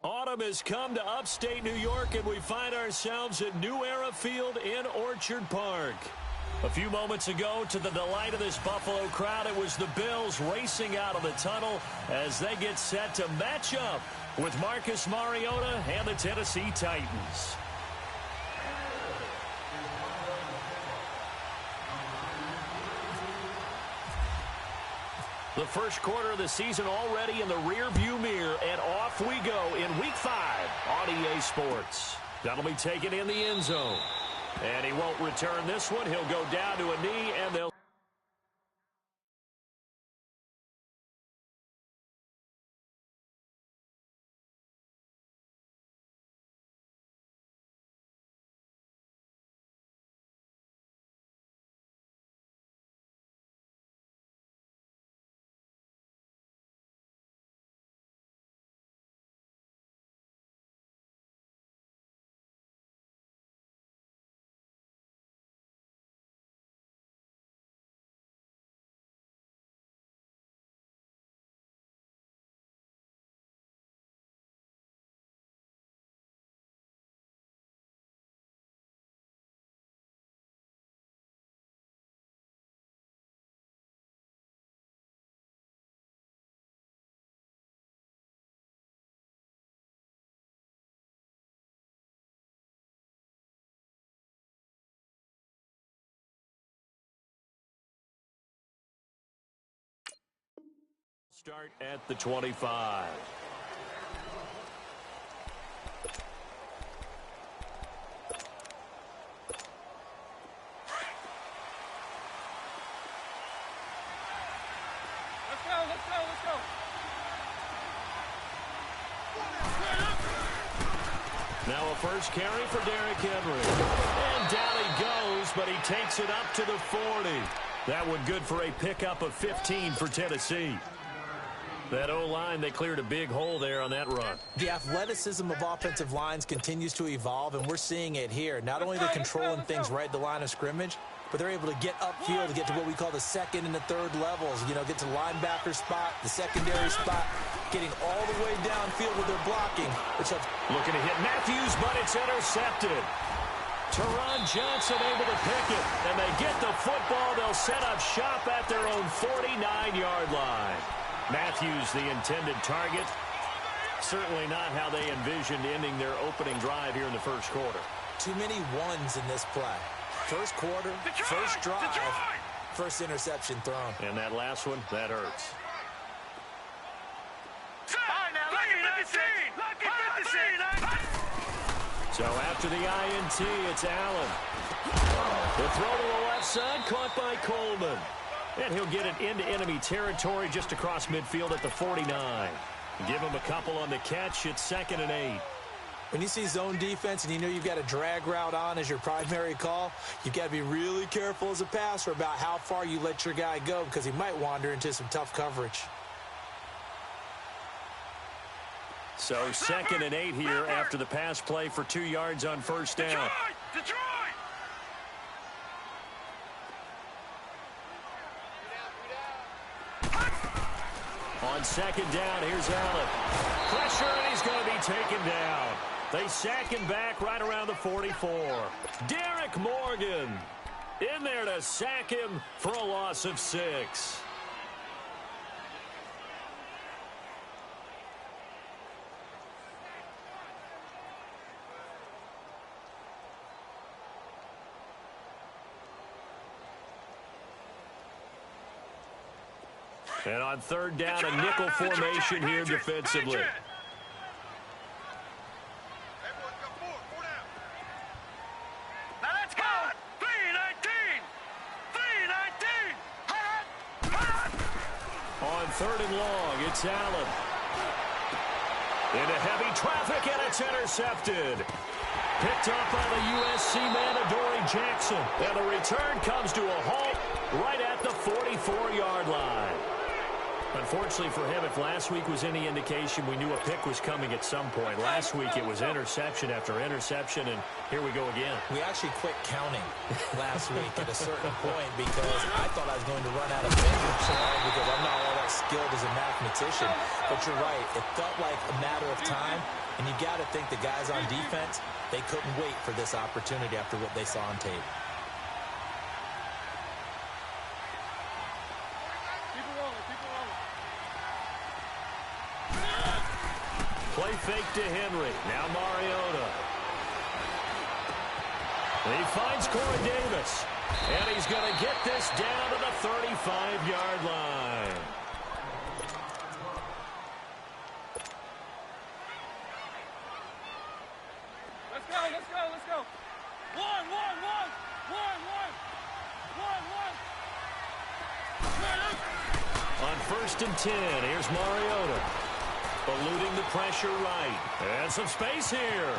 Autumn has come to upstate New York, and we find ourselves at New Era Field in Orchard Park. A few moments ago, to the delight of this Buffalo crowd, it was the Bills racing out of the tunnel as they get set to match up with Marcus Mariota and the Tennessee Titans. The first quarter of the season already in the rear-view mirror, and off we go in Week 5 on EA Sports. That'll be taken in the end zone. And he won't return this one. He'll go down to a knee, and they'll... Start at the 25. Let's go. Now a first carry for Derrick Henry. And down he goes, but he takes it up to the 40. That one good for a pickup of 15 for Tennessee. That O-line, they cleared a big hole there on that run. The athleticism of offensive lines continues to evolve, and we're seeing it here. Not only they're controlling things right at the line of scrimmage, but they're able to get upfield to get to what we call the second and the third levels. You know, get to linebacker spot, the secondary spot, getting all the way downfield with their blocking. Which looking to hit Matthews, but it's intercepted. Teron Johnson able to pick it, and they get the football. They'll set up shop at their own 49-yard line. Matthews, the intended target. Certainly not how they envisioned ending their opening drive here in the first quarter. Too many ones in this play. First quarter, first drive, first interception thrown. And that last one, that hurts. So after the INT, it's Allen. The throw to the left side, caught by Coleman. And he'll get it into enemy territory just across midfield at the 49. Give him a couple on the catch. It's 2nd and 8. When you see zone defense and you know you've got a drag route on as your primary call, you've got to be really careful as a passer about how far you let your guy go because he might wander into some tough coverage. So 2nd and 8 here after the pass play for 2 yards on first down. Detroit! On 2nd down, here's Allen. Pressure, and he's going to be taken down. They sack him back right around the 44. Derek Morgan in there to sack him for a loss of 6. And on 3rd down, a nickel formation here defensively. Now let's go! 3-19! On 3rd and long, it's Allen. Into heavy traffic, and it's intercepted. Picked up by the USC man, Adoree Jackson. And the return comes to a halt right at the 44-yard line. Unfortunately for him, if last week was any indication, we knew a pick was coming at some point. Last week it was interception after interception, and here we go again. We actually quit counting last week at a certain point because I thought I was going to run out of fingers. all because I'm not all that skilled as a mathematician. But you're right. It felt like a matter of time. And you got to think the guys on defense, they couldn't wait for this opportunity after what they saw on tape. Keep it rolling, keep it rolling. Play fake to Henry. Now Mariota. He finds Corey Davis. And he's going to get this down to the 35-yard line. Let's go. One. On 1st and 10, here's Mariota. Eluding the pressure right. And some space here.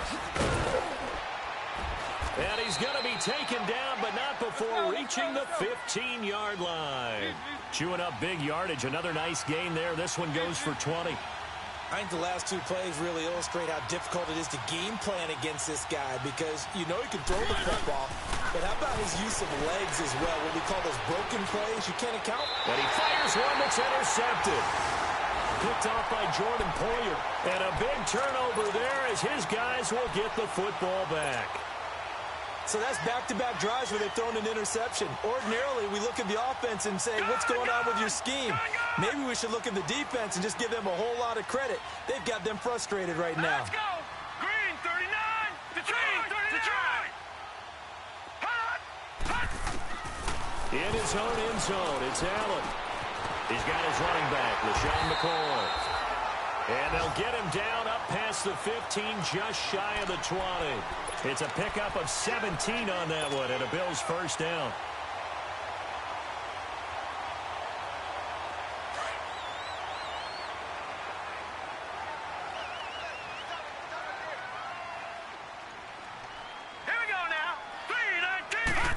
And he's going to be taken down, but not before reaching the 15-yard line. Chewing up big yardage. Another nice gain there. This one goes for 20. I think the last two plays really illustrate how difficult it is to game plan against this guy because you know he can throw the football, but how about his use of legs as well? What we call those broken plays, you can't account. And he fires one that's intercepted. Picked off by Jordan Poyer. And a big turnover there as his guys will get the football back. So that's back-to-back drives where they've thrown an interception. Ordinarily, we look at the offense and say, what's going on with your scheme? Maybe we should look at the defense and just give them a whole lot of credit. They've got them frustrated right now. Let's go. Green 39. Detroit 39. In his own end zone, it's Allen. He's got his running back, LaShawn McCoy. And they'll get him down up past the 15, just shy of the 20. It's a pickup of 17 on that one, and a Bills first down. Here we go now. 3-19.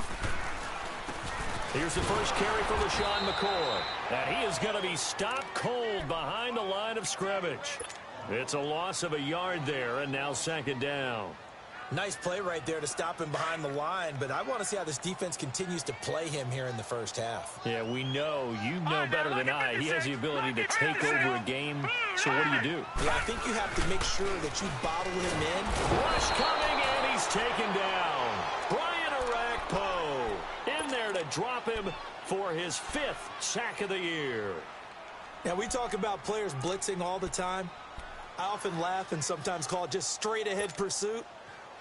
Here's the first carry for LaShawn McCoy. And he is going to be stopped cold behind the line of scrimmage. It's a loss of a yard there, and now 2nd down. Nice play right there to stop him behind the line, but I want to see how this defense continues to play him here in the first half. Yeah, we know. You know better than I. He has the ability to take over a game. So what do? Yeah, I think you have to make sure that you bottle him in. Rush coming, and he's taken down. Brian Orakpo in there to drop him for his 5th sack of the year. Now, we talk about players blitzing all the time. I often laugh and sometimes call it just straight-ahead pursuit.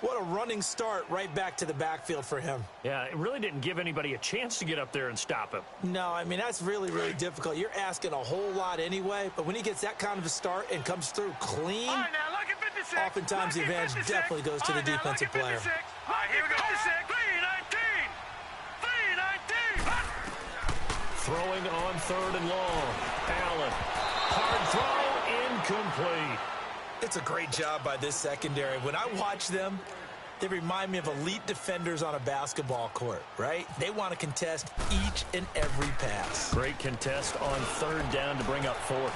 What a running start right back to the backfield for him. Yeah, it really didn't give anybody a chance to get up there and stop him. No, I mean, that's really, really difficult. You're asking a whole lot anyway, but when he gets that kind of a start and comes through clean, All right, now, look at 56. oftentimes the advantage definitely goes to the defensive player. All right, here we go. 3-19. Throwing on 3rd and long. Allen. Hard throw, incomplete. It's a great job by this secondary. When I watch them, they remind me of elite defenders on a basketball court, right? They want to contest each and every pass. Great contest on 3rd down to bring up 4th.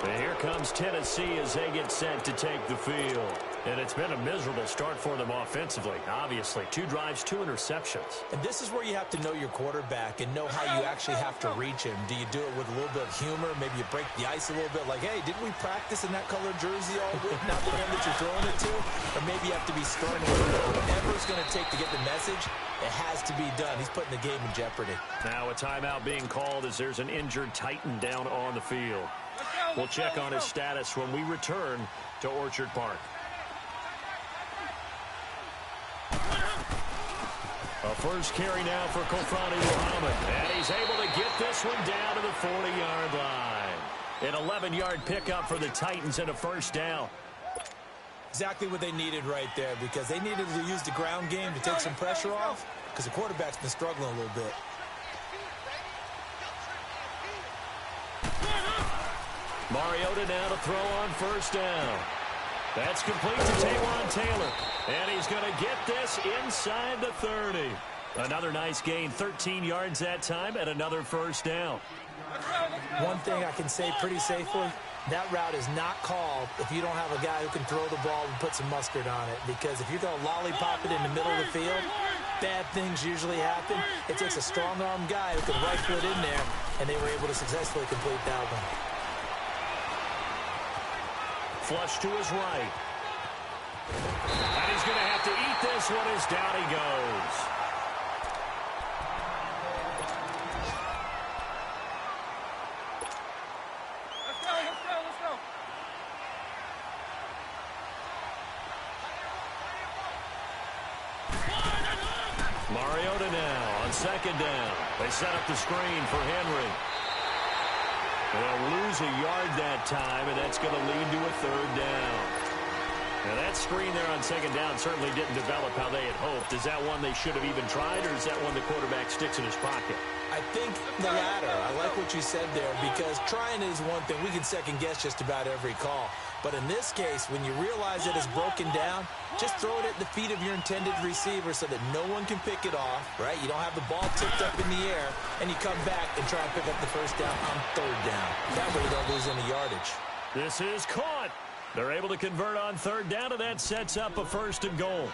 And here comes Tennessee as they get set to take the field. And it's been a miserable start for them offensively, obviously. 2 drives, 2 interceptions. And this is where you have to know your quarterback and know how you actually have to reach him. Do you do it with a little bit of humor? Maybe you break the ice a little bit, like, hey, didn't we practice in that colored jersey all week? Not the one that you're throwing it to? Or maybe you have to be stern a little bit. Whatever it's going to take to get the message, it has to be done. He's putting the game in jeopardy. Now a timeout being called as there's an injured Titan down on the field. We'll check on his status when we return to Orchard Park. A first carry now for Kofani Muhammad. And he's able to get this one down to the 40-yard line. An 11-yard pickup for the Titans and a first down. Exactly what they needed right there because they needed to use the ground game to take some pressure off because the quarterback's been struggling a little bit. Mariota now to throw on first down. That's complete to Taywan Taylor. And he's going to get this inside the 30. Another nice gain, 13 yards that time, and another first down. One thing I can say pretty safely, that route is not called if you don't have a guy who can throw the ball and put some mustard on it. Because if you're going to lollipop it in the middle of the field, bad things usually happen. It takes a strong-arm guy who can rifle it in there, and they were able to successfully complete that one. Flush to his right. And he's going to have to eat this one as down he goes. Let's go. Mariota now on second down. They set up the screen for Henry. They'll lose a yard that time, and that's going to lead to a third down. Now, that screen there on second down certainly didn't develop how they had hoped. Is that one they should have even tried, or is that one the quarterback sticks in his pocket? I think the latter. I like what you said there, because trying is one thing. We can second-guess just about every call. But in this case, when you realize it is broken down, just throw it at the feet of your intended receiver so that no one can pick it off, right? You don't have the ball tipped up in the air, and you come back and try and pick up the first down on third down. That way you don't lose any yardage. This is caught. They're able to convert on third down, and that sets up a first and goal.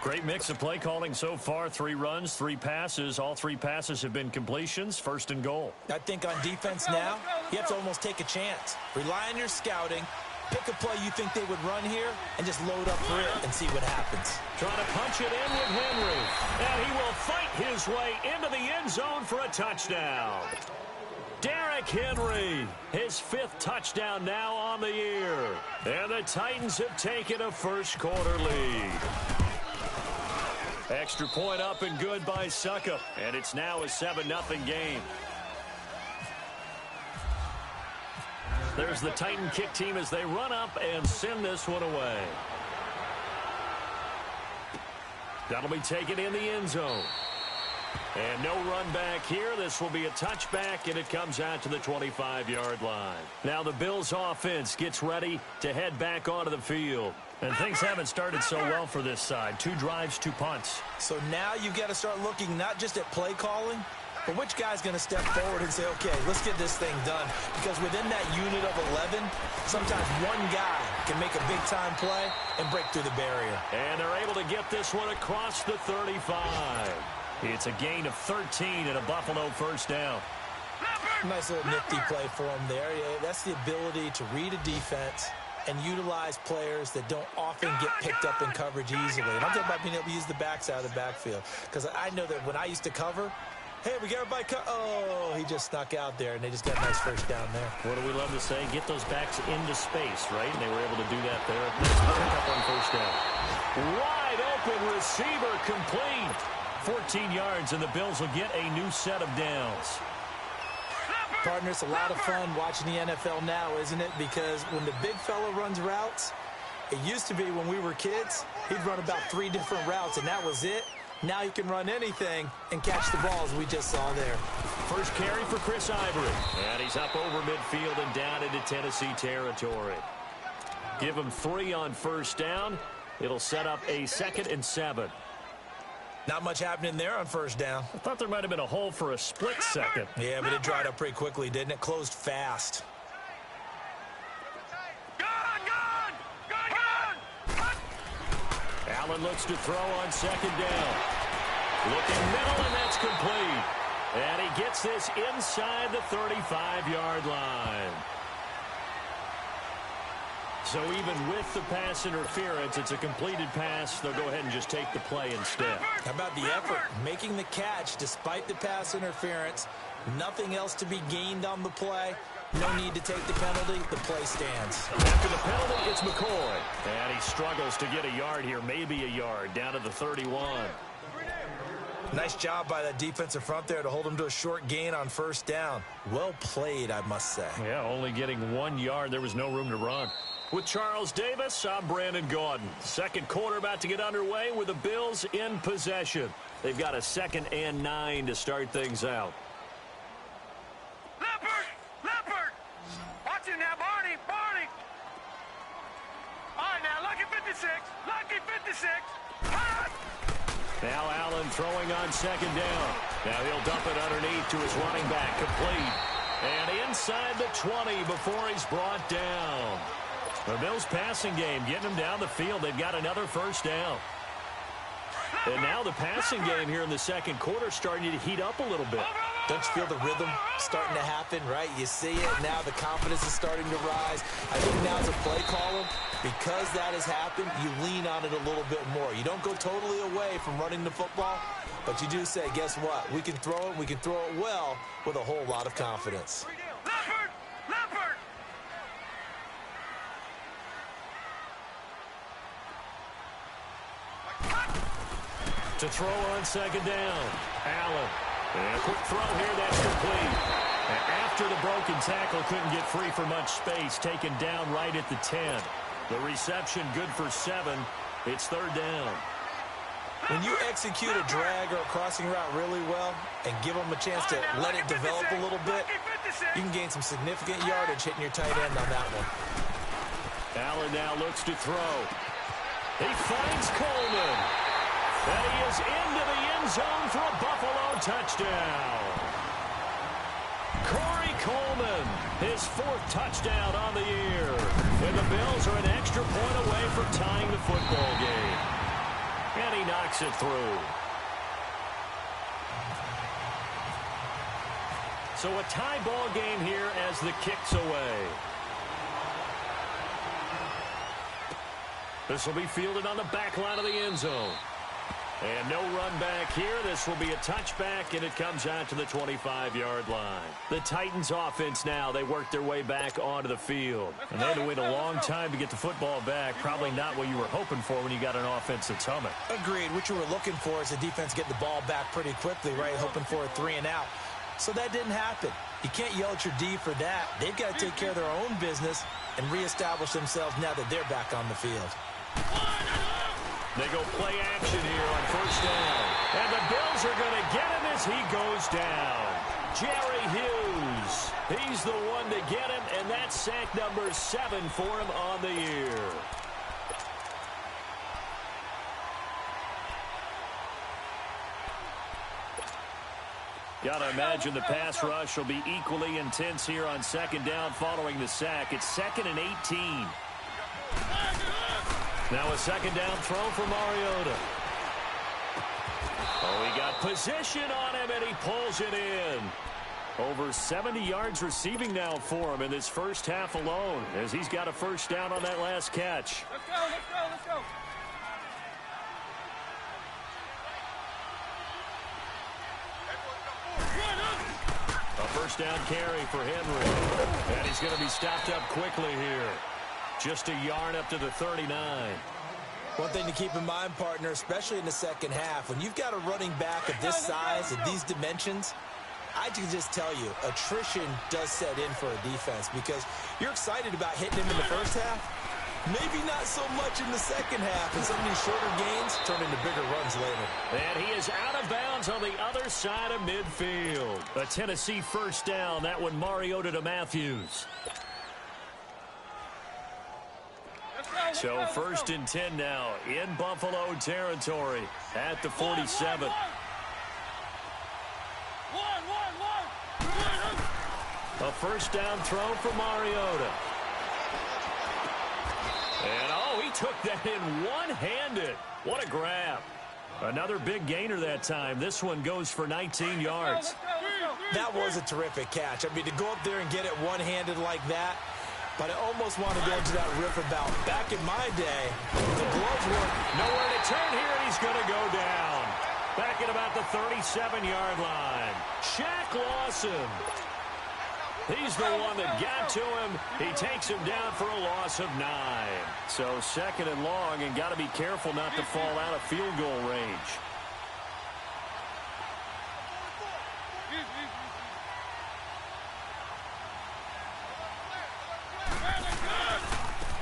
Great mix of play calling so far. 3 runs, 3 passes. All 3 passes have been completions. First and goal. I think on defense now, you have to almost take a chance. Rely on your scouting. Pick a play you think they would run here and just load up for it and see what happens. Trying to punch it in with Henry. And he will fight his way into the end zone for a touchdown. Derrick Henry, his 5th touchdown now on the year. And the Titans have taken a first-quarter lead. Extra point up and good by Suckup. And it's now a 7-0 game. There's the Titan kick team as they run up and send this one away. That'll be taken in the end zone. And no run back here. This will be a touchback, and it comes out to the 25-yard line. Now the Bills' offense gets ready to head back onto the field. And things haven't started so well for this side. 2 drives, 2 punts. So now you've got to start looking not just at play calling, but which guy's going to step forward and say, okay, let's get this thing done. Because within that unit of 11, sometimes one guy can make a big-time play and break through the barrier. And they're able to get this one across the 35. It's a gain of 13 and a Buffalo first down. Nice little nifty play for him there. Yeah, that's the ability to read a defense and utilize players that don't often get picked up in coverage easily. And I'm talking about being able to use the backside of the backfield. Because I know that when I used to cover, hey, we got everybody oh, he just snuck out there, and they just got a nice first down there. What do we love to say? Get those backs into space, right? And they were able to do that there. Nice pick up on first down. Wide open receiver complete. 14 yards, and the Bills will get a new set of downs. Partner, it's a lot of fun watching the NFL now, isn't it? Because when the big fella runs routes, it used to be when we were kids, he'd run about 3 different routes, and that was it. Now you can run anything and catch the ball, as we just saw there. First carry for Chris Ivory. And he's up over midfield and down into Tennessee territory. Give him 3 on first down. It'll set up a 2nd and 7. Not much happening there on first down. I thought there might have been a hole for a split second. Yeah, but it dried up pretty quickly, didn't it? Closed fast. Allen looks to throw on second down. Looking middle, and that's complete. And he gets this inside the 35-yard line. So even with the pass interference, it's a completed pass. They'll go ahead and just take the play instead. How about the effort? Making the catch despite the pass interference. Nothing else to be gained on the play. No need to take the penalty. The play stands. After the penalty, it's McCoy. And he struggles to get a yard here, maybe a yard, down to the 31. Nice job by that defensive front there to hold him to a short gain on first down. Well played, I must say. Yeah, only getting 1 yard. There was no room to run. With Charles Davis, I'm Brandon Gaudin. Second quarter about to get underway with the Bills in possession. They've got a 2nd and 9 to start things out. Leopard! Watch it now, Barney! All right, now, lucky 56! Hot! Now Allen throwing on second down. Now he'll dump it underneath to his running back, complete. And inside the 20 before he's brought down. The Bills passing game, getting them down the field. They've got another first down. And now the passing game here in the second quarter starting to heat up a little bit. Don't you feel the rhythm starting to happen, right? You see it. Now the confidence is starting to rise. I think now as a play caller, because that has happened, you lean on it a little bit more. You don't go totally away from running the football, but you do say, guess what? We can throw it. We can throw it well with a whole lot of confidence. Leopard! Leopard! To throw on second down. Allen. And a quick throw here, that's complete. And after the broken tackle, couldn't get free for much space, taken down right at the 10. The reception good for 7. It's third down. When you execute a drag or a crossing route really well and give them a chance to let it develop a little bit, you can gain some significant yardage hitting your tight end on that one. Allen now looks to throw. He finds Coleman. And he is into the end zone for a Buffalo touchdown. Corey Coleman, his 4th touchdown on the year. And the Bills are an extra point away from tying the football game. And he knocks it through. So a tie ball game here as the kick's away. This will be fielded on the back line of the end zone. And no run back here. This will be a touchback, and it comes out to the 25-yard line. The Titans offense now, they work their way back onto the field. And they had to wait a long time to get the football back. Probably not what you were hoping for when you got an offense that's humming. Agreed. What you were looking for is the defense getting the ball back pretty quickly, right? Hoping for a 3 and out. So that didn't happen. You can't yell at your D for that. They've got to take care of their own business and reestablish themselves now that they're back on the field. They go play action here on first down. And the Bills are going to get him as he goes down. Jerry Hughes. He's the one to get him, and that's sack number 7 for him on the year. Got to imagine the pass rush will be equally intense here on second down following the sack. It's 2nd and 18. Now a second down throw for Mariota. Oh, he got position on him, and he pulls it in. Over 70 yards receiving now for him in this first half alone, as he's got a first down on that last catch. Let's go, let's go, let's go. A first down carry for Henry. And he's going to be stopped up quickly here. Just a yard up to the 39. One thing to keep in mind, partner, especially in the second half, when you've got a running back of this size and these dimensions, I can just tell you, attrition does set in for a defense because you're excited about hitting him in the first half. Maybe not so much in the second half, and some of these shorter gains turn into bigger runs later. And he is out of bounds on the other side of midfield. A Tennessee first down, that one Mariota to Matthews. So first and 10 now in Buffalo territory at the 47. A first down throw for Mariota. And oh, he took that in one-handed. What a grab. Another big gainer that time. This one goes for 19 yards. That was a terrific catch. I mean, to go up there and get it one-handed like that, but I almost want to go into that riff about back in my day, the gloves were nowhere to turn here, and he's going to go down. Back at about the 37-yard line. Shaq Lawson. He's the one that got to him. He takes him down for a loss of 9. So second and long, and got to be careful not to fall out of field goal range.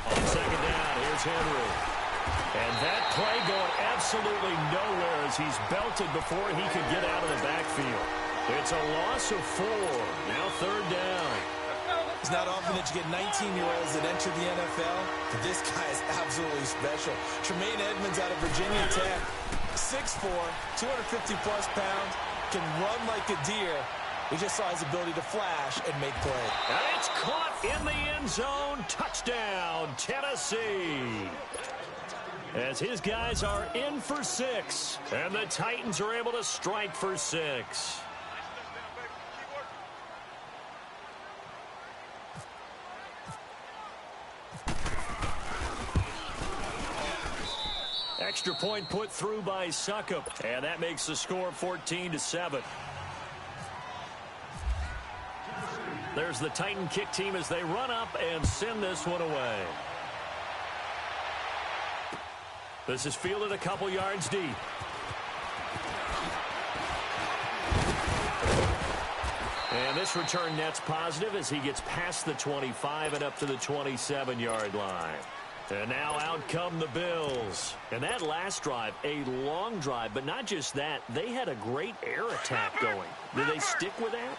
On second down, here's Henry. And that play going absolutely nowhere as he's belted before he could get out of the backfield. It's a loss of 4. Now third down. It's not often that you get 19-year-olds that enter the NFL, but this guy is absolutely special. Tremaine Edmonds out of Virginia Tech, 6'4", 250-plus pounds, can run like a deer. We just saw his ability to flash and make plays. And it's caught in the end zone. Touchdown, Tennessee. as his guys are in for 6. And the Titans are able to strike for 6. Extra point put through by Succop, and that makes the score 14-7. There's the Titan kick team as they run up and send this one away. This is fielded a couple yards deep. And this return net's positive as he gets past the 25 and up to the 27-yard line. And now out come the Bills. And that last drive, a long drive, but not just that. They had a great air attack going. Did they stick with that?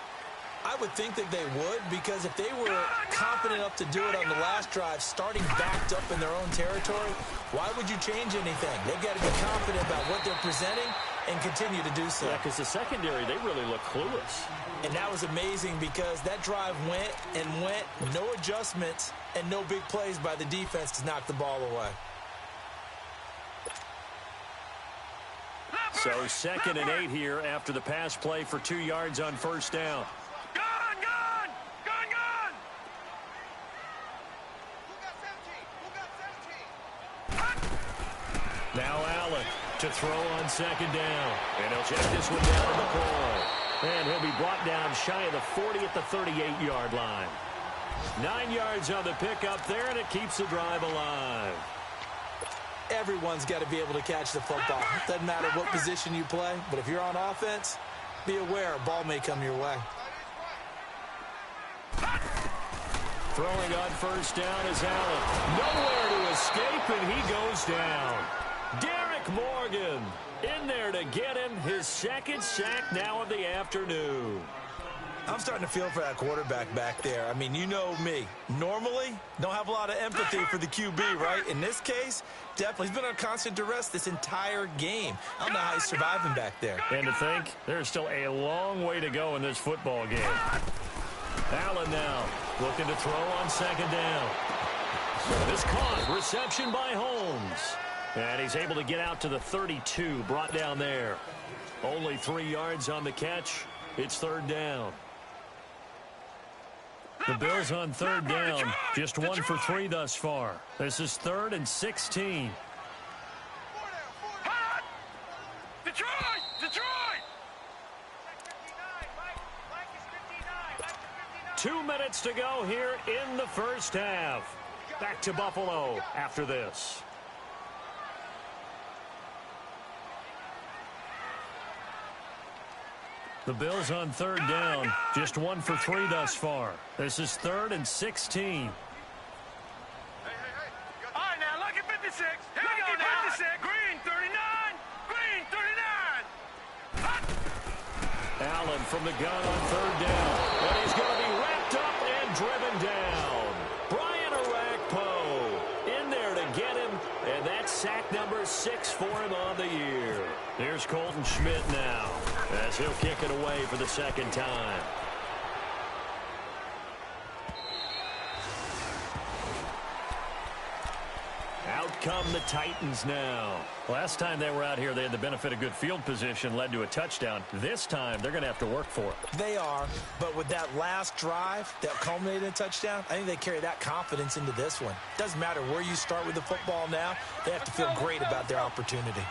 I would think that they would, because if they were confident enough to do it on the last drive, starting backed up in their own territory, why would you change anything? They've got to be confident about what they're presenting and continue to do so. Yeah, because the secondary, they really look clueless. And that was amazing because that drive went and went, no adjustments, and no big plays by the defense to knock the ball away. So 2nd and 8 here after the pass play for 2 yards on first down. Now Allen to throw on 2nd down. And he'll check this one down to McCoy. And he'll be brought down shy of the 40 at the 38-yard line. 9 yards on the pickup there, and it keeps the drive alive. Everyone's got to be able to catch the football. Doesn't matter what position you play, but if you're on offense, be aware a ball may come your way. Throwing on first down is Allen. Nowhere to escape, and he goes down. Derek Morgan in there to get him his 2nd sack now of the afternoon. I'm starting to feel for that quarterback back there. I mean, you know me. Normally, don't have a lot of empathy for the QB, right? In this case, definitely. He's been on constant duress this entire game. I don't know how he's surviving back there. And to think, there's still a long way to go in this football game. Allen now looking to throw on 2nd down. This caught. Reception by Holmes. And he's able to get out to the 32, brought down there. Only 3 yards on the catch. It's 3rd down. The Bills on 3rd down, just 1 for 3 thus far. This is 3rd and 16. Detroit! 2 minutes to go here in the first half. Back to Buffalo after this. The Bills on 3rd down, just 1 for 3 thus far. This is 3rd and 16. All right, now, lucky 56. Here we go now. 56. Green, 39. Green, 39. Allen from the gun on 3rd down. And he's going to be wrapped up and driven down. Brian Orakpo in there to get him. And that's sack number 6 for him on the year. Here's Colton Schmidt now, as he'll kick it away for the 2nd time. Out come the Titans now. Last time they were out here, they had the benefit of good field position, led to a touchdown. This time, they're going to have to work for it. They are, but with that last drive that culminated in a touchdown, I think they carry that confidence into this one. Doesn't matter where you start with the football now, they have to feel great about their opportunity.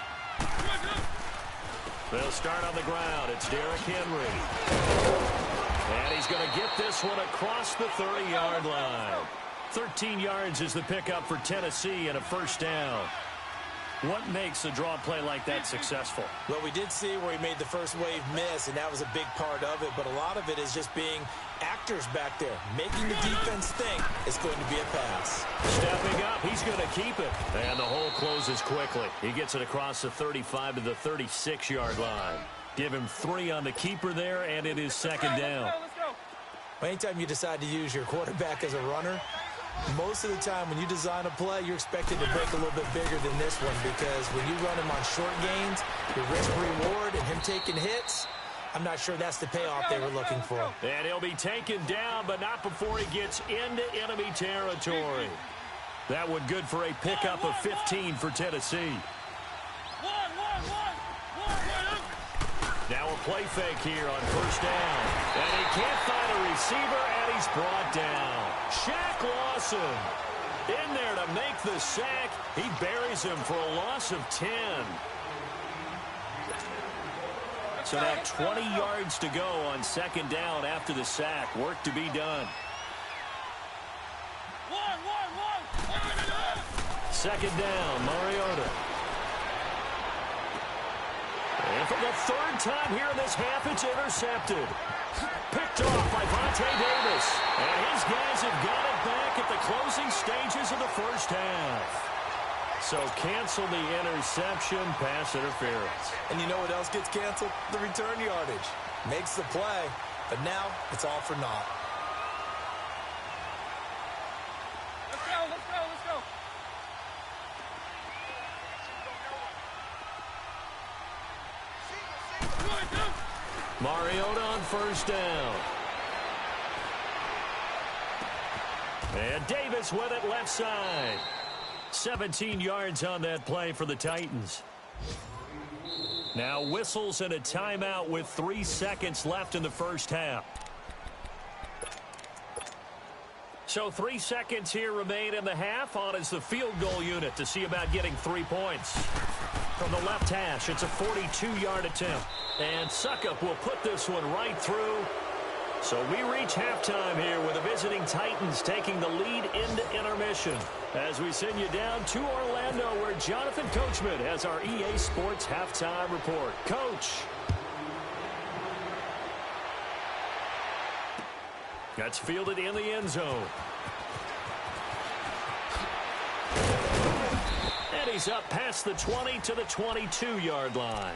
They'll start on the ground. It's Derrick Henry. And he's going to get this one across the 30-yard line. 13 yards is the pickup for Tennessee and a 1st down. What makes a draw play like that successful? Well, we did see where he made the first wave miss, and that was a big part of it. But a lot of it is just being actors back there, making the defense think it's going to be a pass. Stepping up, he's going to keep it. And the hole closes quickly. He gets it across the 35 to the 36-yard line. Give him 3 on the keeper there, and it is 2nd down. Let's go. Anytime you decide to use your quarterback as a runner, most of the time when you design a play, you're expected to break a little bit bigger than this one, because when you run him on short gains, your risk-reward and him taking hits, I'm not sure that's the payoff they were looking for. And he'll be taken down, but not before he gets into enemy territory. That one good for a pickup of 15 for Tennessee. Now a play fake here on first down. And he can't find a receiver, and he's brought down. Shaq Lawson in there to make the sack. He buries him for a loss of 10. So now 20 yards to go on second down after the sack. Work to be done. Second down, Mariota. And for the third time here in this half, it's intercepted. Picked off by Vontae Davis. And his guys have got it back at the closing stages of the first half. So cancel the interception, pass interference. And you know what else gets canceled? The return yardage. Makes the play, but now it's all for naught. Let's go, let's go, let's go. Mariota on first down. And Davis with it left side. 17 yards on that play for the Titans. Now whistles and a timeout with 3 seconds left in the first half. So 3 seconds here remain in the half. On is the field goal unit to see about getting 3 points. From the left hash, it's a 42-yard attempt. And Suckup will put this one right through. So we reach halftime here with the visiting Titans taking the lead into intermission. As we send you down to Orlando, where Jonathan Coachman has our EA Sports halftime report. Coach. That's fielded in the end zone. And he's up past the 20 to the 22-yard line.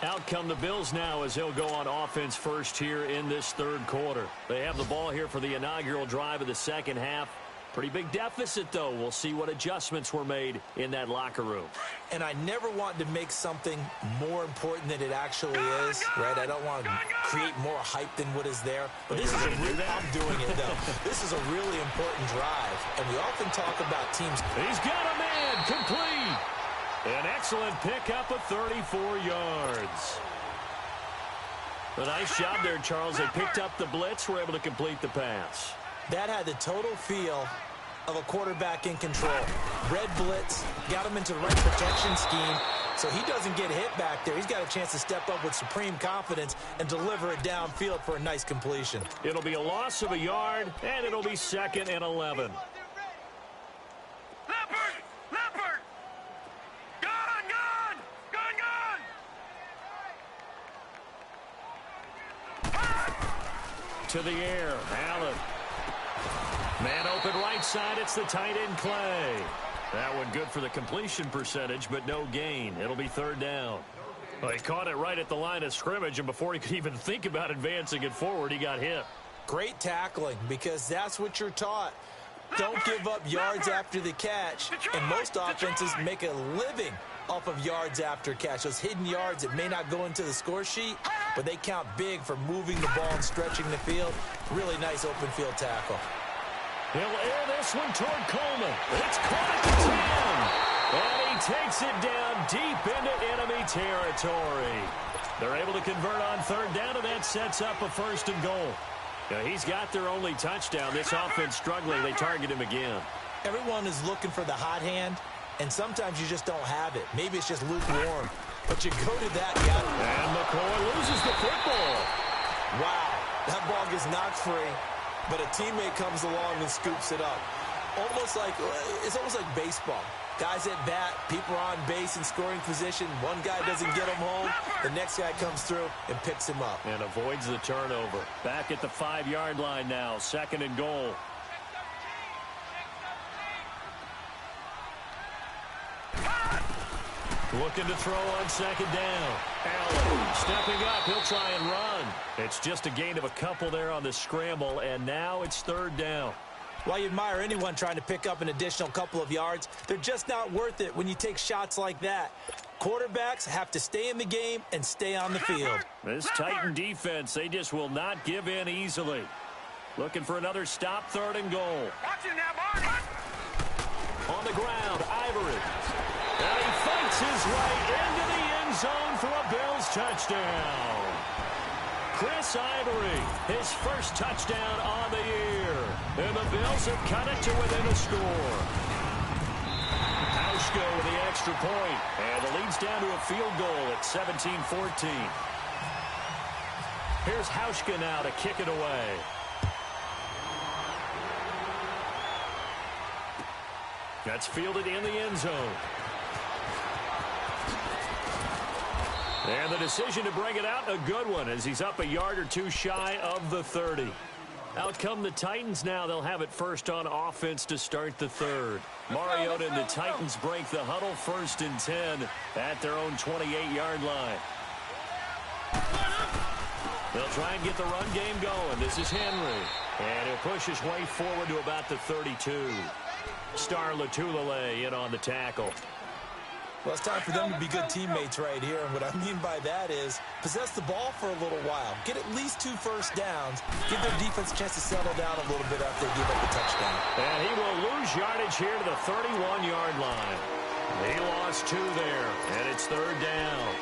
Out come the Bills now as they'll go on offense first here in this third quarter. They have the ball here for the inaugural drive of the second half. Pretty big deficit, though. We'll see what adjustments were made in that locker room. And I never want to make something more important than it actually is, right? I don't want to create more hype than what is there. But this is I'm doing it, though. This is a really important drive. And we often talk about teams. He's got a man complete. An excellent pickup of 34 yards. A nice job there, Charles. They picked up the blitz, were able to complete the pass. That had the total feel of a quarterback in control. Red blitz, got him into the right protection scheme, so he doesn't get hit back there. He's got a chance to step up with supreme confidence and deliver it downfield for a nice completion. It'll be a loss of a yard, and it'll be 2nd and 11. Leopard! Gun! To the air, Allen. Man open right side, it's the tight end Clay. That one good for the completion percentage, but no gain. It'll be third down. Well, he caught it right at the line of scrimmage, and before he could even think about advancing it forward, he got hit. Great tackling, because that's what you're taught. Don't give up yards after the catch, and most offenses make a living off of yards after catch. Those hidden yards that may not go into the score sheet, but they count big for moving the ball and stretching the field. Really nice open field tackle. He'll air this one toward Coleman. It's caught at the 10. And he takes it down deep into enemy territory. They're able to convert on third down, and that sets up a 1st and goal. Now, he's got their only touchdown. This offense struggling. They target him again. Everyone is looking for the hot hand, and sometimes you just don't have it. Maybe it's just lukewarm. But you go to that guy. And McCoy loses the football. Wow, that ball gets knocked free. But a teammate comes along and scoops it up. It's almost like baseball. Guys at bat, people are on base in scoring position. One guy doesn't get him home. The next guy comes through and picks him up. And avoids the turnover. Back at the 5-yard line now, 2nd and goal. Looking to throw on 2nd down. Allen stepping up. He'll try and run. It's just a gain of a couple there on the scramble, and now it's 3rd down. While you admire anyone trying to pick up an additional couple of yards, they're just not worth it when you take shots like that. Quarterbacks have to stay in the game and stay on the field. This Titan defense, they just will not give in easily. Looking for another stop, 3rd and goal. Watch it now, Mark. on the ground. Ivory. And he fights his way into the end zone for a Bills touchdown. Chris Ivory, his first touchdown on the year. And the Bills have cut it to within a score. Hauschka with the extra point. And the lead's down to a field goal at 17-14. Here's Hauschka now to kick it away. That's fielded in the end zone. And the decision to bring it out, a good one, as he's up a yard or two shy of the 30. Out come the Titans now. They'll have it first on offense to start the third. Mariota and the Titans break the huddle, 1st and 10 at their own 28-yard line. They'll try and get the run game going. This is Henry. And he'll push his way forward to about the 32. Star Latulele in on the tackle. Well, it's time for them to be good teammates right here. And what I mean by that is possess the ball for a little while. Get at least 2 first downs. Give their defense a chance to settle down a little bit after they give up the touchdown. And he will lose yardage here to the 31-yard line. He lost 2 there, and it's 3rd down.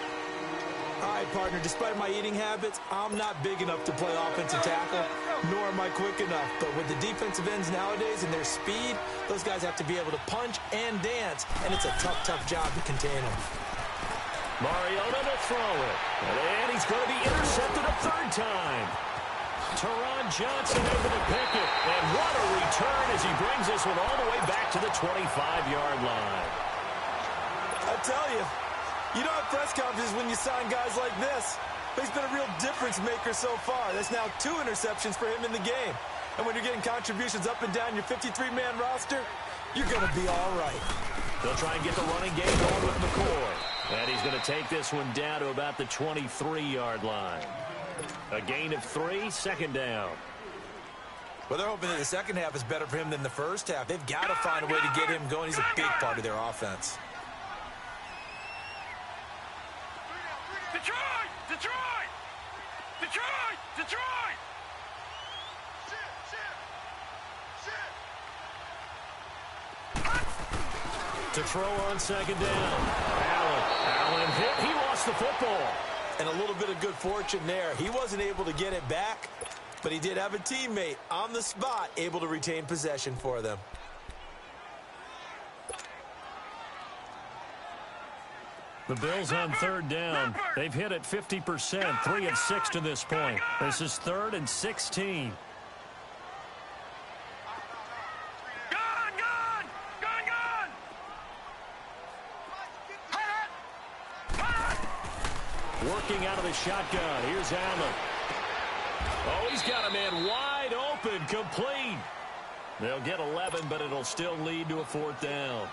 All right, partner, despite my eating habits, I'm not big enough to play offensive tackle, nor am I quick enough. But with the defensive ends nowadays and their speed, those guys have to be able to punch and dance, and it's a tough, tough job to contain them. Mariota to throw it. And he's going to be intercepted a 3rd time. Teron Johnson able to pick it. And what a return as he brings this one all the way back to the 25-yard line. I tell you, you don't have press conferences when you sign guys like this. But he's been a real difference maker so far. There's now 2 interceptions for him in the game. And when you're getting contributions up and down your 53-man roster, you're going to be all right. They'll try and get the running game going with McCoy. And he's going to take this one down to about the 23-yard line. A gain of 3, 2nd down. Well, they're hoping that the second half is better for him than the first half. They've got to find a way to get him going. He's a big part of their offense. Detroit! Detroit! Detroit! Detroit! To throw on 2nd down. Allen hit. He lost the football. And a little bit of good fortune there. He wasn't able to get it back, but he did have a teammate on the spot able to retain possession for them. The Bills on 3rd down. They've hit it 50%, 3 of 6 to this point. This is 3rd and 16. Working out of the shotgun. Here's Allen. Oh, he's got a man wide open, complete. They'll get 11, but it'll still lead to a 4th down.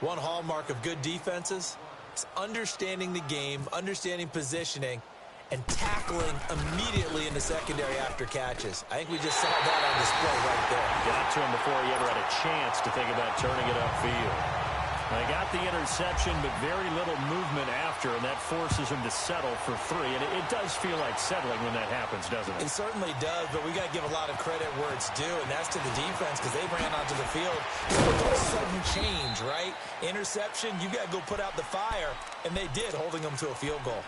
One hallmark of good defenses is understanding the game, understanding positioning, and tackling immediately in the secondary after catches. I think we just saw that on display right there. Got to him before he ever had a chance to think about turning it upfield. They got the interception, but very little movement after, and that forces him to settle for 3. And it does feel like settling when that happens, doesn't it? It certainly does, but we got to give a lot of credit where it's due, and that's to the defense because they ran onto the field. A sudden change, right? Interception, you got to go put out the fire, and they did, holding them to a field goal.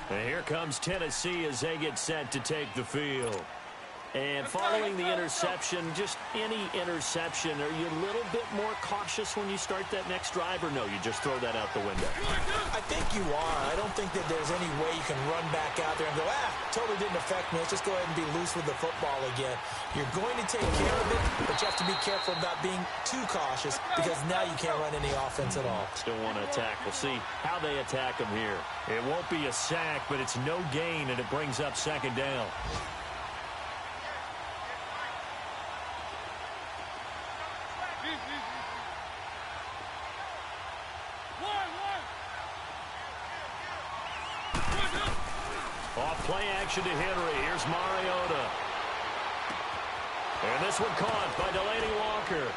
And here comes Tennessee as they get set to take the field. And following the interception, just any interception, are you a little bit more cautious when you start that next drive, or no, you just throw that out the window? I think you are. I don't think that there's any way you can run back out there and go, totally didn't affect me. Let's just go ahead and be loose with the football again. You're going to take care of it, but you have to be careful about being too cautious because now you can't run any offense at all. Still want to attack. We'll see how they attack them here. It won't be a sack, but it's no gain, and it brings up 2nd down. Off play action to Henry. Here's Mariota. And this one caught by Delaney Walker.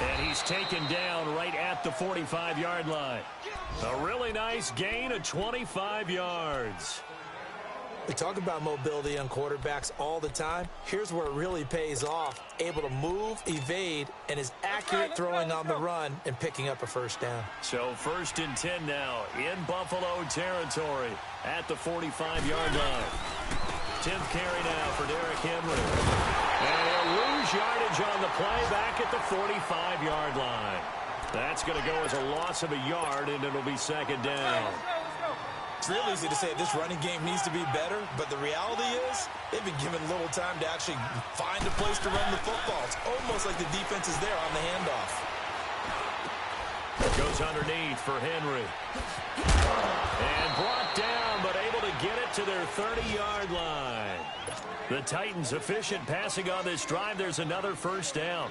And he's taken down right at the 45-yard line. A really nice gain of 25 yards. We talk about mobility on quarterbacks all the time. Here's where it really pays off. Able to move, evade, and is accurate throwing on the run and picking up a first down. So 1st and 10 now in Buffalo territory at the 45-yard line. 10th carry now for Derrick Henry. And he'll lose yardage on the play back at the 45-yard line. That's going to go as a loss of a yard, and it'll be 2nd down. It's real easy to say this running game needs to be better, but the reality is they've been given little time to actually find a place to run the football. It's almost like the defense is there on the handoff. Goes underneath for Henry. And brought down, but able to get it to their 30-yard line. The Titans efficient passing on this drive. There's another 1st down.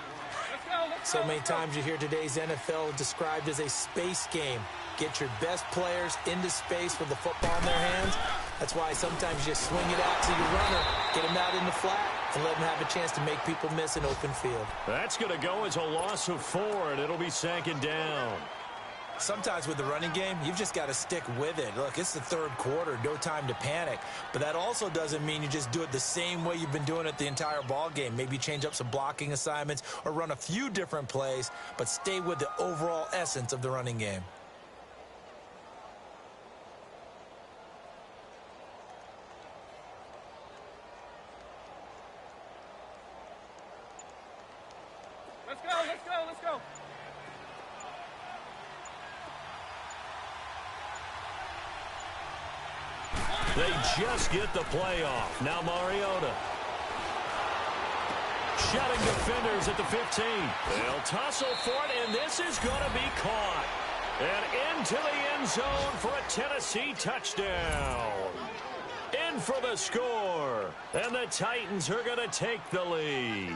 So many times you hear today's NFL described as a space game. Get your best players into space with the football in their hands. That's why sometimes you just swing it out to your runner, get him out in the flat, and let him have a chance to make people miss an open field. That's going to go as a loss of 4, and it'll be 2nd down. Sometimes with the running game, you've just got to stick with it. Look, it's the 3rd quarter, no time to panic. But that also doesn't mean you just do it the same way you've been doing it the entire ball game. Maybe change up some blocking assignments or run a few different plays, but stay with the overall essence of the running game. Let's go. They just get the play off. Now Mariota. Shutting defenders at the 15. They'll tussle for it, and this is going to be caught. And into the end zone for a Tennessee touchdown. In for the score. And the Titans are going to take the lead.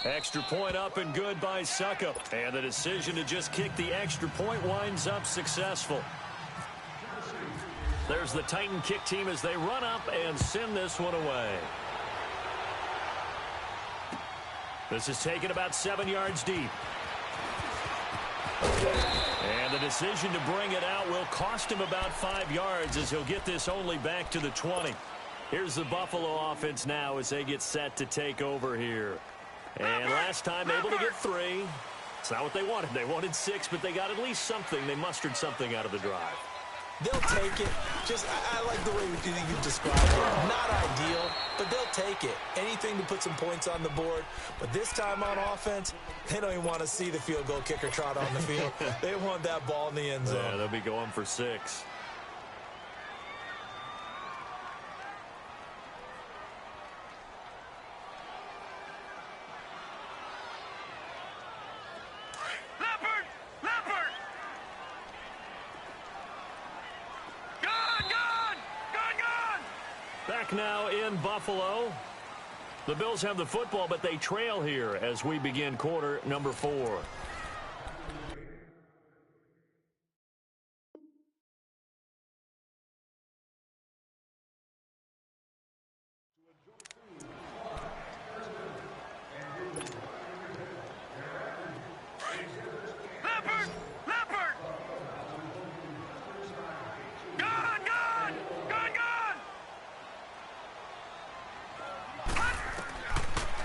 Extra point up and good by Suckup. And the decision to just kick the extra point winds up successful. There's the Titan kick team as they run up and send this one away. This is taken about 7 yards deep. And the decision to bring it out will cost him about 5 yards as he'll get this only back to the 20. Here's the Buffalo offense now as they get set to take over here. And last time able to get 3. It's not what they wanted. They wanted 6, but they got at least something. They mustered something out of the drive. They'll take it. I like the way you described it. Not ideal, but they'll take it. Anything to put some points on the board. But this time on offense, they don't even want to see the field goal kicker trot on the field. They want that ball in the end zone. Yeah, they'll be going for 6. Back now in Buffalo. The Bills have the football, but they trail here as we begin quarter number 4.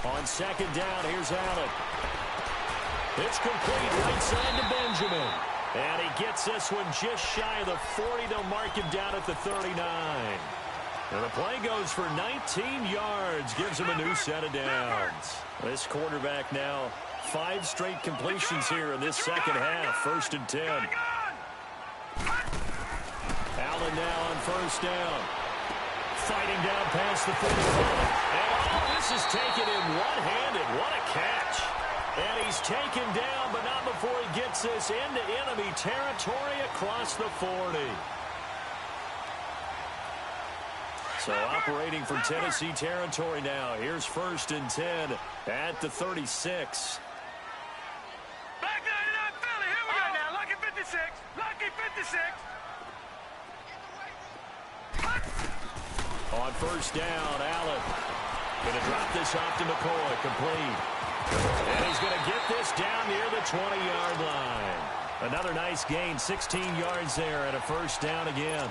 On 2nd down, here's Allen. It's complete right side to Benjamin. And he gets this one just shy of the 40. They'll mark him down at the 39. And the play goes for 19 yards. Gives him a new set of downs. This quarterback now 5 straight completions here in this second half. 1st and 10. Allen now on 1st down. Fighting down past the 45. And this is taken in one-handed. What a catch. And he's taken down, but not before he gets this into enemy territory across the 40. So operating from Tennessee territory now. Here's 1st and 10 at the 36. Back 99 Philly. Here we go now. Lucky 56. Lucky 56. On 1st down, Allen going to drop this off to McCoy. Complete. And he's going to get this down near the 20-yard line. Another nice gain, 16 yards there, and a first down again.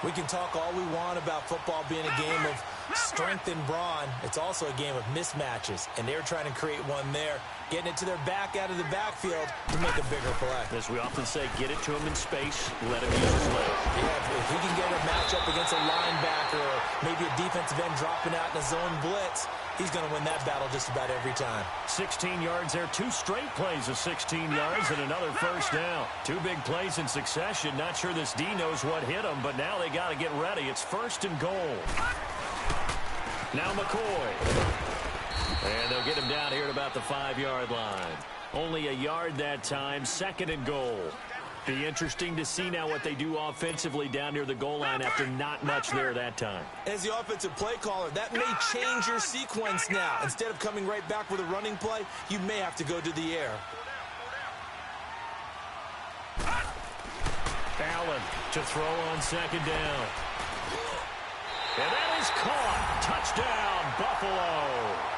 We can talk all we want about football being a game of strength and brawn. It's also a game of mismatches, and they're trying to create one there, getting it to their back out of the backfield to make a bigger play. As we often say, get it to him in space, let him use his legs. Yeah, if he can get a matchup against a linebacker or maybe a defensive end dropping out in a zone blitz, he's going to win that battle just about every time. 16 yards there, 2 straight plays of 16 yards and another first down. 2 big plays in succession. Not sure this D knows what hit him, but now they got to get ready. It's first and goal. Now McCoy. And they'll get him down here at about the 5-yard line. Only a yard that time, second and goal. Be interesting to see now what they do offensively down near the goal line after not much there that time. As the offensive play caller, that may change your sequence now. Instead of coming right back with a running play, you may have to go to the air. Allen to throw on second down. And that is caught. Touchdown, Buffalo.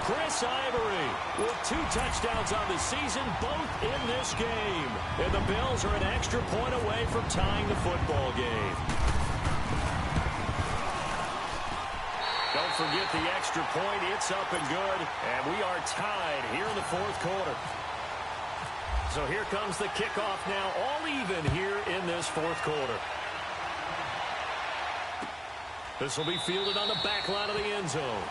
Chris Ivory with 2 touchdowns on the season, both in this game. And the Bills are an extra point away from tying the football game. Don't forget the extra point. It's up and good. And we are tied here in the 4th quarter. So here comes the kickoff now, all even here in this 4th quarter. This will be fielded on the back line of the end zone.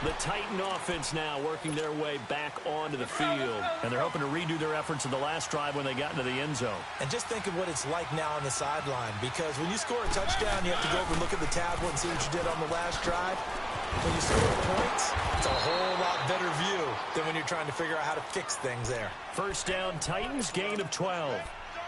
The Titan offense now working their way back onto the field. And they're hoping to redo their efforts in the last drive when they got into the end zone. And just think of what it's like now on the sideline. Because when you score a touchdown, you have to go over and look at the tablet and see what you did on the last drive. When you score points, it's a whole lot better view than when you're trying to figure out how to fix things there. First down, Titans, gain of 12.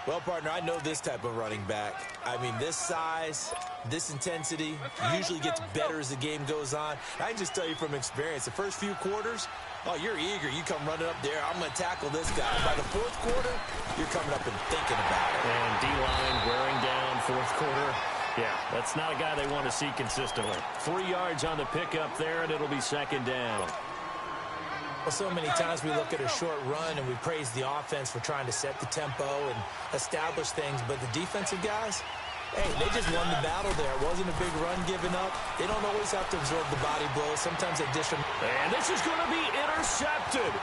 Well, partner, I know this type of running back. I mean, this size, this intensity usually gets better as the game goes on. I can just tell you from experience, the first few quarters, oh, you're eager. You come running up there. I'm going to tackle this guy. By the 4th quarter, you're coming up and thinking about it. And D-line wearing down 4th quarter. Yeah, that's not a guy they want to see consistently. 3 yards on the pickup there, and it'll be second down. Well, so many times we look at a short run and we praise the offense for trying to set the tempo and establish things, but the defensive guys, hey, they just won the battle there. It wasn't a big run given up. They don't always have to absorb the body blows. Sometimes they dish them. And this is going to be intercepted.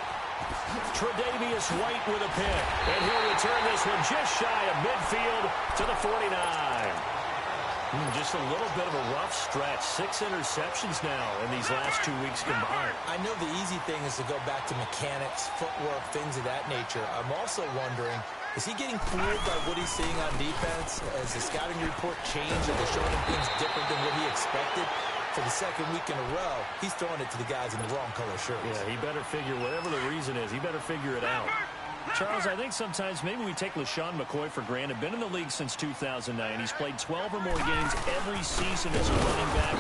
Tre'Davious White with a pick. And he'll return this one just shy of midfield to the 49. Just a little bit of a rough stretch. 6 interceptions now in these last 2 weeks combined. I know the easy thing is to go back to mechanics, footwork, things of that nature. I'm also wondering, is he getting fooled by what he's seeing on defense? Has the scouting report changed? Are they showing him things different than what he expected? For the 2nd week in a row, he's throwing it to the guys in the wrong color shirts. Yeah, he better figure, whatever the reason is, he better figure it out. Charles, I think sometimes maybe we take LaShawn McCoy for granted. Been in the league since 2009. He's played 12 or more games every season as a running back.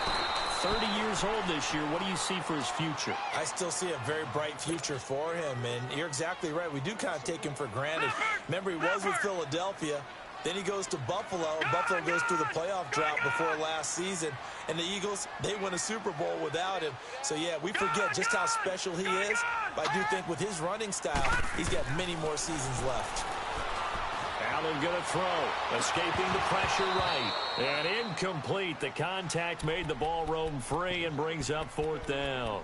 30 years old this year. What do you see for his future? I still see a very bright future for him, and you're exactly right. We do kind of take him for granted. Remember, he was with Philadelphia. Then he goes to Buffalo. Buffalo goes through the playoff drought before last season. And the Eagles, they win a Super Bowl without him. So, yeah, we forget just how special he is. But I do think with his running style, he's got many more seasons left. Allen going to throw. Escaping the pressure right. And incomplete. The contact made the ball roam free and brings up 4th down.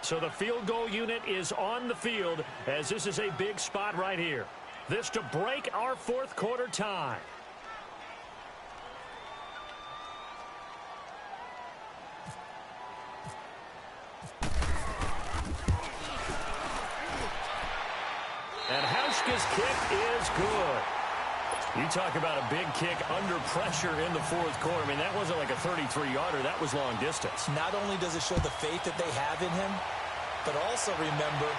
So the field goal unit is on the field as this is a big spot right here. This to break our 4th quarter tie. And Hauschka's kick is good. You talk about a big kick under pressure in the 4th quarter. I mean, that wasn't like a 33-yarder. That was long distance. Not only does it show the faith that they have in him, but also remember,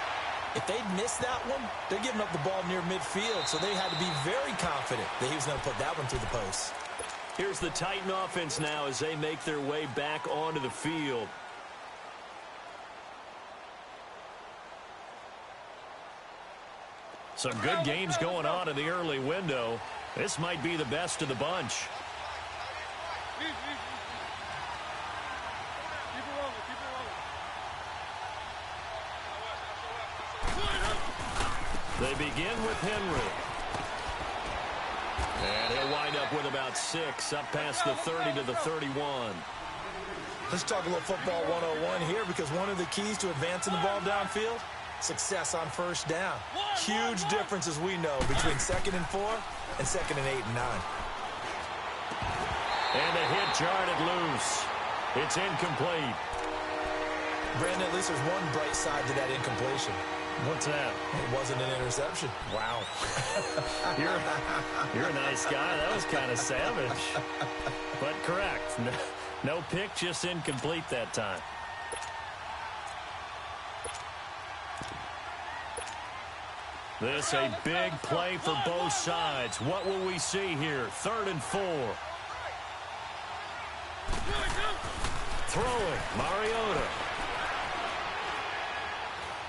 if they'd missed that one, they're giving up the ball near midfield, so they had to be very confident that he was going to put that one through the post. Here's the Titan offense now as they make their way back onto the field. Some good games going on in the early window. This might be the best of the bunch. They begin with Henry. And he'll wind up with about 6, up past the 30 to the 31. Let's talk a little football 101 here, because one of the keys to advancing the ball downfield, success on first down. Huge difference, as we know, between 2nd and 4 and 2nd and 8 and 9. And the hit jarred it loose. It's incomplete. Brandon, at least there's one bright side to that incompletion. What's that? It wasn't an interception. Wow. You're a nice guy. That was kind of savage. But correct. No pick, just incomplete that time. This a big play for both sides. What will we see here? 3rd and 4. Throwing, Mariota.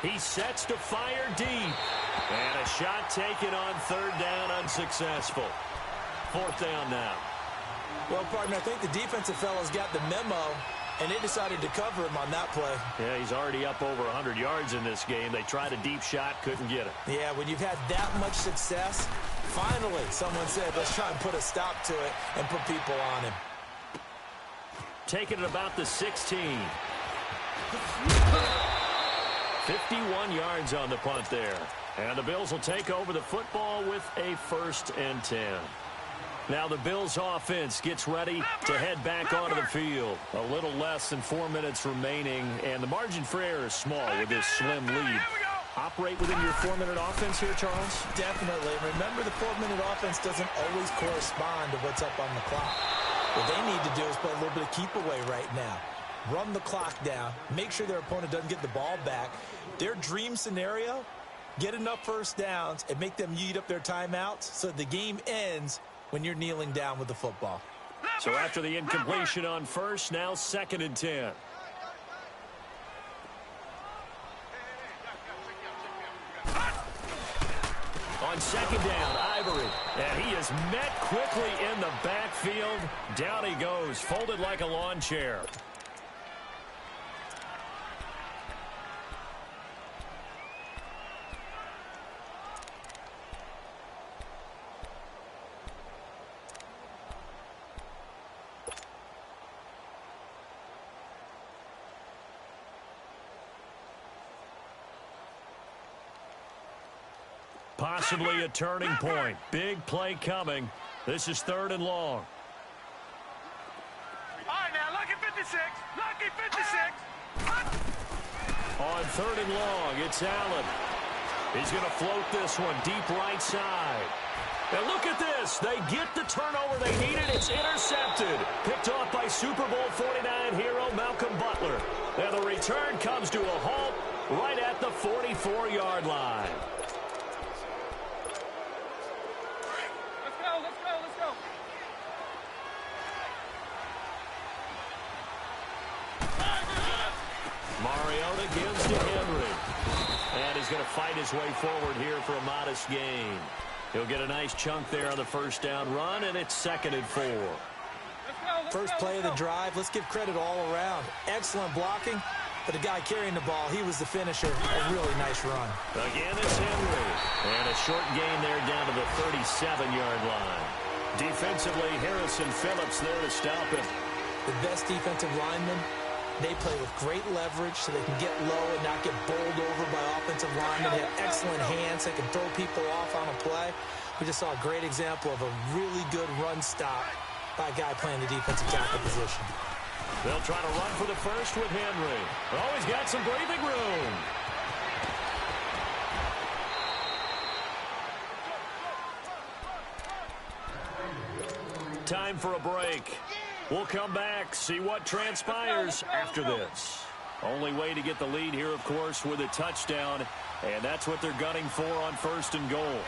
He sets to fire deep. And a shot taken on 3rd down, unsuccessful. 4th down now. Well, partner, I think the defensive fellows got the memo, and they decided to cover him on that play. Yeah, he's already up over 100 yards in this game. They tried a deep shot, couldn't get it. Yeah, when you've had that much success, finally someone said, let's try and put a stop to it and put people on him. Taking it about the 16. 51 yards on the punt there. And the Bills will take over the football with a 1st and 10. Now the Bills offense gets ready to head back onto the field. A little less than 4 minutes remaining, and the margin for error is small with this slim lead. Operate within your 4-minute offense here, Charles? Definitely. Remember, the 4-minute offense doesn't always correspond to what's up on the clock. What they need to do is play a little bit of keep away right now. Run the clock down. Make sure their opponent doesn't get the ball back. Their dream scenario, get enough first downs and make them eat up their timeouts so the game ends when you're kneeling down with the football. So after the incompletion on 1st, now 2nd and 10. On 2nd down, Ivory. And he is met quickly in the backfield. Down he goes, folded like a lawn chair. Possibly a turning point. Big play coming. This is 3rd and long. All right, now, lucky 56. Lucky 56. On 3rd and long, it's Allen. He's going to float this one deep right side. And look at this. They get the turnover they needed. It's intercepted. Picked off by Super Bowl 49 hero Malcolm Butler. And the return comes to a halt right at the 44-yard line. Let's go. Mariota gives to Henry. And he's going to fight his way forward here for a modest gain. He'll get a nice chunk there on the 1st down run, and it's 2nd and 4. First play of the drive, let's give credit all around. Excellent blocking, but the guy carrying the ball, he was the finisher. A really nice run. Again, it's Henry. And a short gain there down to the 37-yard line. Defensively, Harrison Phillips there to stop him. The best defensive linemen, they play with great leverage so they can get low and not get bowled over by offensive linemen. They have excellent hands. They can throw people off on a play. We just saw a great example of a really good run stop by a guy playing the defensive tackle position. They'll try to run for the 1st with Henry. Oh, he's got some breathing room. Time for a break. We'll come back, see what transpires after this. Only way to get the lead here, of course, with a touchdown, and that's what they're gunning for on 1st and goal.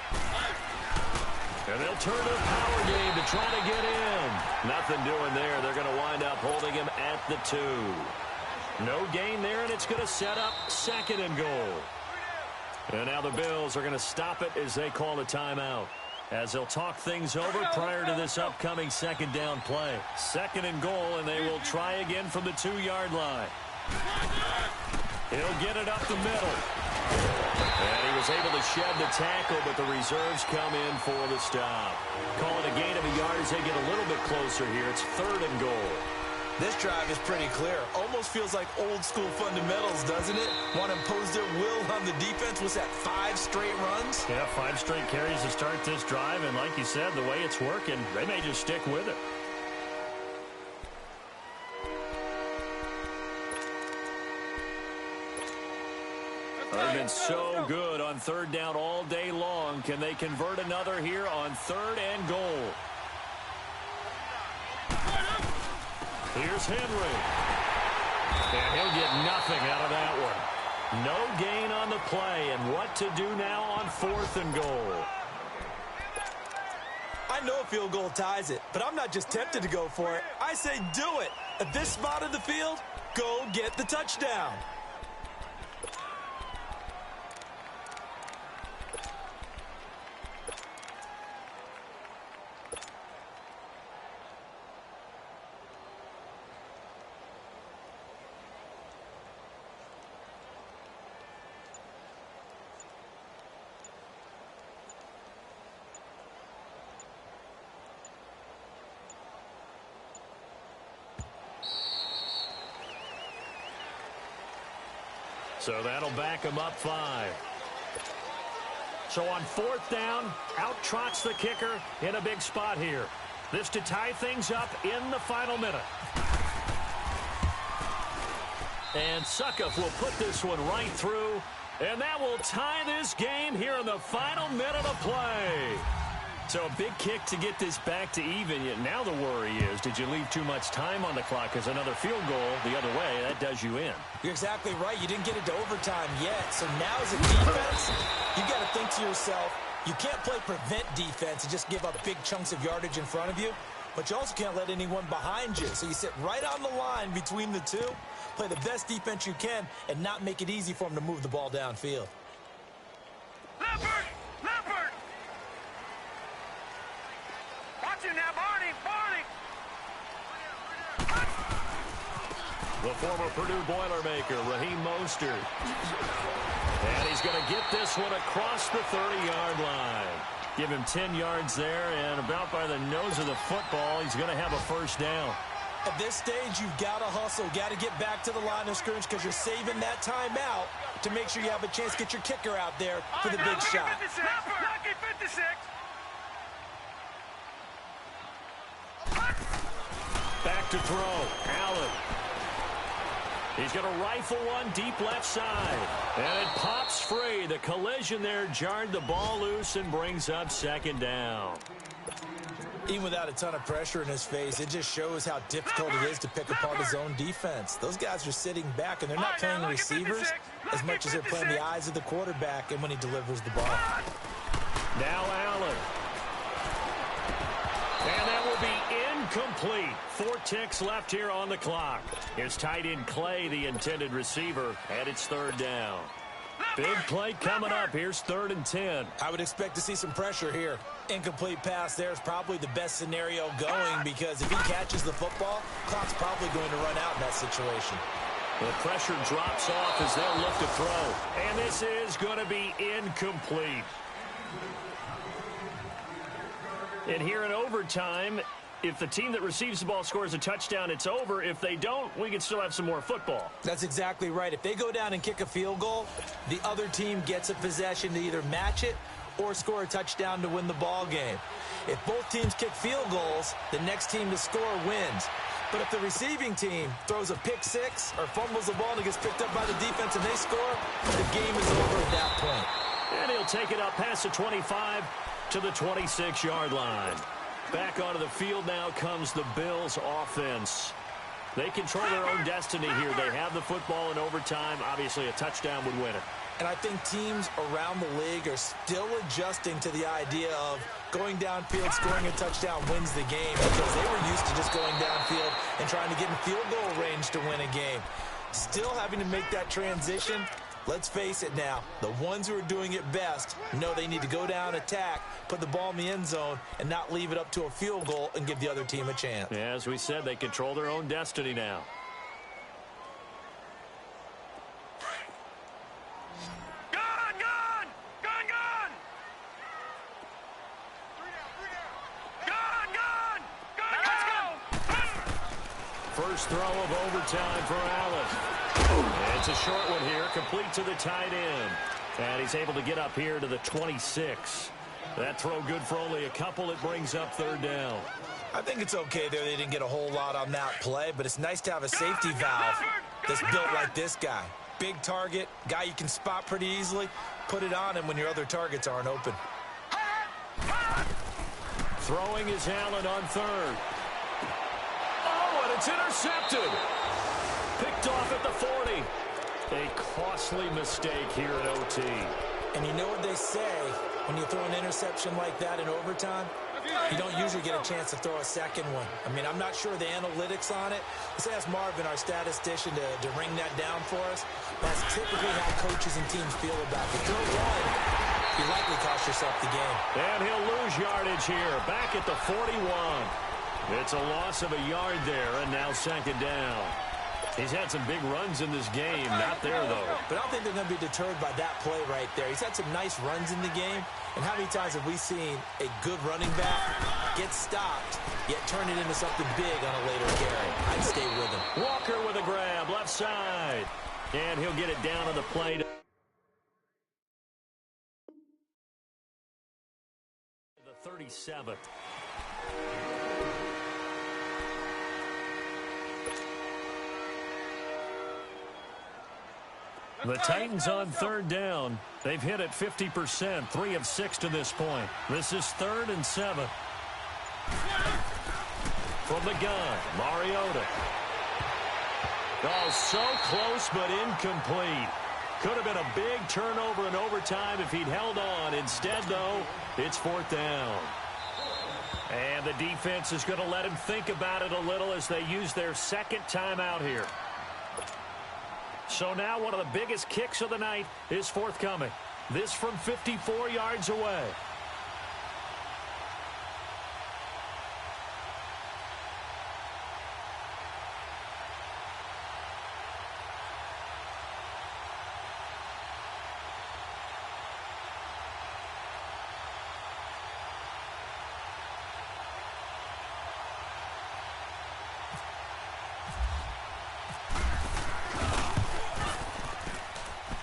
And they'll turn to the power game to try to get in. Nothing doing there. They're going to wind up holding him at the 2. No gain there, and it's going to set up 2nd and goal. And now the Bills are going to stop it as they call a timeout, as they'll talk things over prior to this upcoming second down play. Second and goal, and they will try again from the 2-yard line. He'll get it up the middle. And he was able to shed the tackle, but the reserves come in for the stop. Call it a gain of a yard as they get a little bit closer here. It's third and goal. This drive is pretty clear. Almost feels like old school fundamentals, doesn't it? Want to impose their will on the defense. Was that 5 straight runs? Yeah, 5 straight carries to start this drive. And like you said, the way it's working, they may just stick with it. They've been so good on third down all day long. Can they convert another here on third and goal? Here's Henry. And he'll get nothing out of that one. No gain on the play. And what to do now on fourth and goal? I know a field goal ties it, but I'm not just tempted to go for it. I say do it. At this spot of the field, go get the touchdown. So that'll back him up 5. So on fourth down, out trots the kicker in a big spot here. This to tie things up in the final minute. And Suckup will put this one right through. And that will tie this game here in the final minute of play. So a big kick to get this back to even. Yet now the worry is, did you leave too much time on the clock? Because another field goal the other way, that does you in. You're exactly right. You didn't get it to overtime yet. So now as a defense, you got to think to yourself, you can't play prevent defense and just give up big chunks of yardage in front of you. But you also can't let anyone behind you. So you sit right on the line between the two, play the best defense you can, and not make it easy for them to move the ball downfield. Leopard! Leopard! Watch it now, Barney! Barney! The former Purdue Boilermaker, Raheem Mostert. And he's going to get this one across the 30-yard line. Give him 10 yards there, and about by the nose of the football, he's going to have a first down. At this stage, you've got to hustle, got to get back to the line of scrimmage because you're saving that time out to make sure you have a chance to get your kicker out there for the big shot. Lucky 56! Back to throw. Allen. He's going to rifle one deep left side. And it pops free. The collision there jarred the ball loose and brings up second down. Even without a ton of pressure in his face, it just shows how difficult it is to pick apart his own defense. Those guys are sitting back, and they're not playing receivers as much as they're playing the eyes of the quarterback and when he delivers the ball. Now Allen. And that will be incomplete. 4 ticks left here on the clock. Here's tight end Clay, the intended receiver, and it's third down. Big play coming up. Here's 3rd and 10. I would expect to see some pressure here. Incomplete pass there is probably the best scenario going because if he catches the football, clock's probably going to run out in that situation. The pressure drops off as they'll look to throw. And this is going to be incomplete. And here in overtime, if the team that receives the ball scores a touchdown, it's over. If they don't, we can still have some more football. That's exactly right. If they go down and kick a field goal, the other team gets a possession to either match it or score a touchdown to win the ball game. If both teams kick field goals, the next team to score wins. But if the receiving team throws a pick six or fumbles the ball and it gets picked up by the defense and they score, the game is over at that point. And he'll take it up past the 25 to the 26-yard line. Back onto the field now comes the Bills offense. They control their own destiny here. They have the football in overtime. Obviously, a touchdown would win it. And I think teams around the league are still adjusting to the idea of going downfield, scoring a touchdown wins the game because they were used to just going downfield and trying to get in field goal range to win a game. Still having to make that transition, Let's face it now, the ones who are doing it best know they need to go down, attack, put the ball in the end zone, and not leave it up to a field goal and give the other team a chance. Yeah, as we said, they control their own destiny now. First throw of overtime for Allen. It's a short one here, complete to the tight end. And he's able to get up here to the 26. That throw good for only a couple. It brings up third down. I think it's okay there. They didn't get a whole lot on that play, but it's nice to have a safety valve that's built like this guy. Big target, guy you can spot pretty easily. Put it on him when your other targets aren't open. Throwing is Allen on third. Oh, and it's intercepted. Picked off at the 40. A costly mistake here at OT. And you know what they say, when you throw an interception like that in overtime, you don't usually get a chance to throw a second one. I mean, I'm not sure the analytics on it. Let's ask Marvin, our statistician, to ring that down for us. That's typically how coaches and teams feel about it. Throw one, you likely cost yourself the game. And he'll lose yardage here, back at the 41. It's a loss of a yard there, and now second down. He's had some big runs in this game. Not there, though. But I don't think they're going to be deterred by that play right there. He's had some nice runs in the game. And how many times have we seen a good running back get stopped, yet turn it into something big on a later carry? I'd stay with him. Walker with a grab, left side. And he'll get it down on the play. The 37th. The Titans on third down. They've hit it 50%, 3 of 6 to this point. This is 3rd and 7. From the gun, Mariota. Oh, so close but incomplete. Could have been a big turnover in overtime if he'd held on. Instead, though, it's 4th down. And the defense is going to let him think about it a little as they use their second timeout here. So now one of the biggest kicks of the night is forthcoming. This from 54 yards away.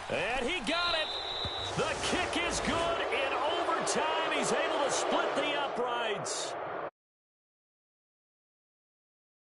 And he got it. The kick is good in overtime. He's able to split the uprights.